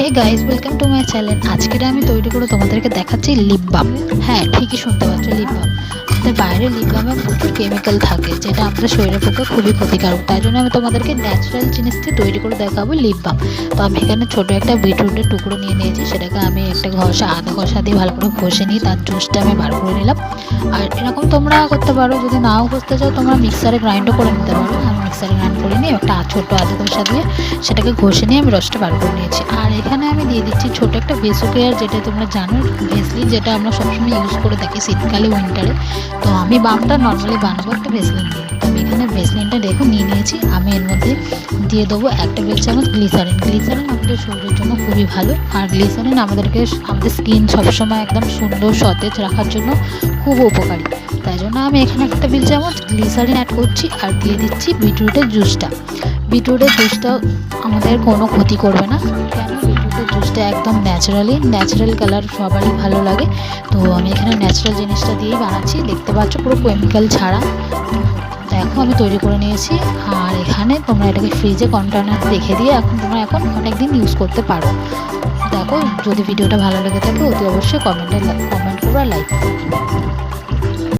Hey guys, welcome to my channel. আজকে আমি তৈরি করে তোমাদেরকে দেখাচ্ছি লিপ বাম। হ্যাঁ, ঠিকই শুনতে পাচ্ছ, লিপ বাম। আমাদের বাইরে লিপ বামে প্রচুর কেমিক্যাল থাকে, যেটা আমাদের শরীরের পক্ষে খুবই ক্ষতিকারক। তাই জন্য আমি তোমাদেরকে ন্যাচারাল জিনিস দিয়ে তৈরি করে দেখাবো লিপ বাম। তো আমি এখানে ছোটো একটা বিটরুটের টুকরো নিয়ে নিয়েছি, সেটাকে আমি একটা আদা ঘষা দিয়ে ভালো করে ঘষে নিই, তার জুসটা আমি বার করে নিলাম। আর এরকম তোমরা করতে পারো, যদি নাও ঘষতে চাও তোমরা মিক্সারে গ্রাইন্ডও করে নিতে পারো। আমি মিক্সারে গ্রাইন্ড করে নিয়ে একটা ছোটো আদা ঘষা দিয়ে সেটাকে ঘষে নিয়ে আমি রসটা বার করে নিয়েছি। আর এখানে আমি দিয়ে দিচ্ছি ছোটো একটা ভেসোকেয়ার, যেটা তোমরা জানো ভেসলিন, যেটা আমরা সবসময় ইউজ করে থাকি শীতকালে, উইন্টারে। তো আমি বামটা নর্মালি বানাবো একটা ভেসলিন দিয়ে। তো আমি এখানে ভেসলিনটা দেখো নিয়ে নিয়েছি। আমি এর মধ্যে দিয়ে দেবো 1 টেবিল চামচ গ্লিসারিন। গ্লিসারিন আমাদের শরীরের জন্য খুবই ভালো, আর গ্লিসারিন আমাদের স্কিন সবসময় একদম সুন্দর সতেজ রাখার জন্য খুব উপকারী। তাই জন্য আমি এখানে 1 টেবিল চামচ গ্লিসারিন অ্যাড করছি, আর দিয়ে দিচ্ছি বিটরুটের জুসটা। বিটরুটের জুসটা আমাদের কোনো ক্ষতি করবে না, কেন বিটরুটের জুসটা একদম ন্যাচারাল কালার সবারই ভালো লাগে। তো আমি এখানে ন্যাচারাল জিনিসটা দিয়েই বানাচ্ছি, দেখতে পাচ্ছ পুরো কেমিক্যাল ছাড়া। দেখো আমি তৈরি করে নিয়েছি। আর এখানে তোমরা এটাকে ফ্রিজে কন্টেনার রেখে দিয়ে তোমরা অনেক দিন ইউজ করতে পারো। দেখো, যদি ভিডিওটা ভালো লেগে থাকে অতি অবশ্যই কমেন্ট করো আর লাইক করো।